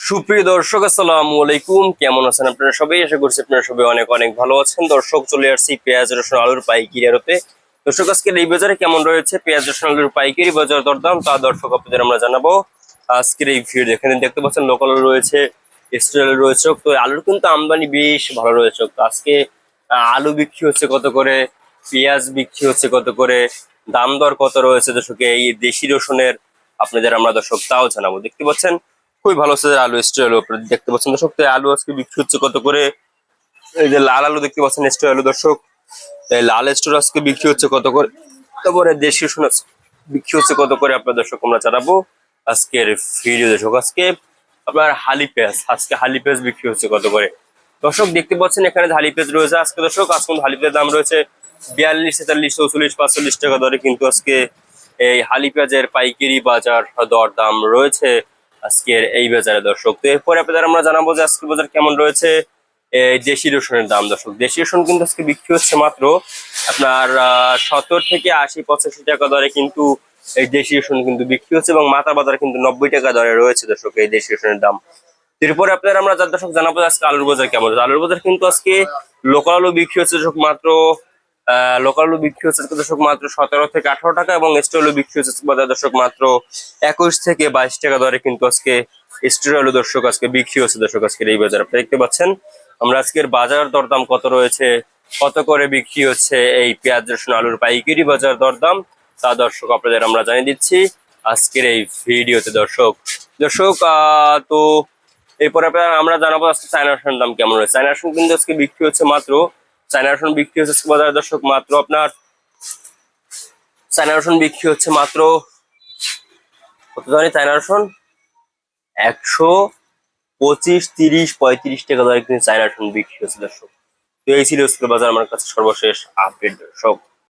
সুপ্রিয় দর্শক, আসসালামু আলাইকুম। কেমন আছেন আপনারা সবাই? আশা করছি আপনারা সবাই অনেক অনেক ভালো আছেন। দর্শক, চলে আসছি পেঁয়াজ রসুন আলুর পাইকারি আড়তে। দর্শক, আজকের এই বাজারে কেমন রয়েছে পেঁয়াজ রসুন আলুর পাইকারি বাজার দরদাম তা দর্শক আপনাদের আমরা জানাবো আজকের এই ভিডিও। এখানে দেখতে পাচ্ছেন লোকাল আলু রয়েছে, স্টেল আলু রয়েছে। তো আলুর কিন্তু আমদানি বেশ ভালো রয়েছে। তো আজকে আলু বিক্রি হচ্ছে কত করে, পেঁয়াজ বিক্রি হচ্ছে কত করে, দাম দর কত রয়েছে দর্শক, এই দেশি রসুনের আপনাদের আমরা দর্শক তাও জানাবো। দেখতে পাচ্ছেন খুবই ভালো সাইজের আলু, স্ট্রে আলু আপনারা দেখতে পাচ্ছেন দর্শক। তো এই আলু আজকে বিক্রি হচ্ছে কত করে, এই যে লাল আলু দেখতে পাচ্ছেন স্ট্রে আলু দর্শক, এই লাল স্টোর আজকে বিক্রি হচ্ছে কত করে, তারপরে দেশি রসুন বিক্রি হচ্ছে কত করে আপনার দর্শক আমরা জানাবো আজকের ভিডিও। দর্শক, আজকে আপনার হালি পেঁয়াজ বিক্রি হচ্ছে কত করে দর্শক দেখতে পাচ্ছেন। এখানে হালি পেঁয়াজ রয়েছে আজকে দর্শক। আজকে হালি পেঁয়াজ দাম রয়েছে 42, 43, 44, 45 টাকা দরে কিন্তু আজকে এই হালি পেঁয়াজের পাইকারি বাজার দর দাম রয়েছে আজকের এই বাজারে দর্শক। তো এরপরে আপনাদের আমরা জানাবো যে আজকের বাজার কেমন রয়েছে এই দেশি রসুনের দাম দর্শক। দেশি রসুন কিন্তু আজকে বিক্রি হচ্ছে মাত্র আপনার 70 থেকে 80, 85 টাকা দরে কিন্তু এই দেশি রসুন কিন্তু বিক্রি হচ্ছে, এবং মাথা বাজার কিন্তু 90 টাকা দরে রয়েছে দর্শক এই দেশি রসুনের দাম। এরপরে আপনারা আমরা দর্শক জানাবো আজকে আলুর বাজার কেমন। আলুর বাজার কিন্তু আজকে লোকাল আলু বিক্রি হচ্ছে দর্শক মাত্র লোকাল আলু বিক্রি হচ্ছে দর্শক মাত্র 17 থেকে 18 টাকা, এবং স্টোর আলু বিক্রি হচ্ছে বাজার দর্শক মাত্র 21 থেকে 22 টাকা দরে কিন্তু আজকে স্টোর আলু দর্শক আজকে বিক্রি হচ্ছে দর্শক আজকের এই বাজার। আপনি দেখতে পাচ্ছেন আমরা আজকের বাজার দরদাম কত রয়েছে, কত করে বিক্রি হচ্ছে এই পেঁয়াজ রসুন আলুর পাইকারি বাজার দরদাম তা দর্শক আপনাদের আমরা জানিয়ে দিচ্ছি আজকের এই ভিডিওতে দর্শক। তো এরপরে আমরা জানাবো আজকে চায়না রসুনের দাম কেমন রয়েছে। চায়না রসুন কিন্তু আজকে বিক্রি হচ্ছে মাত্র, চায়না রসুন বিক্রি হচ্ছে বাজারে দর্শক মাত্র আপনার, চায়না রসুন বিক্রি হচ্ছে মাত্র কত জানি, চায়না রসুন 125, 30, 35 টাকা দরে কিন্তু চায়না রসুন বিক্রি হচ্ছে দর্শক। তো এই ছিল আজকের বাজার আমার কাছে সর্বশেষ আপডেট দর্শক।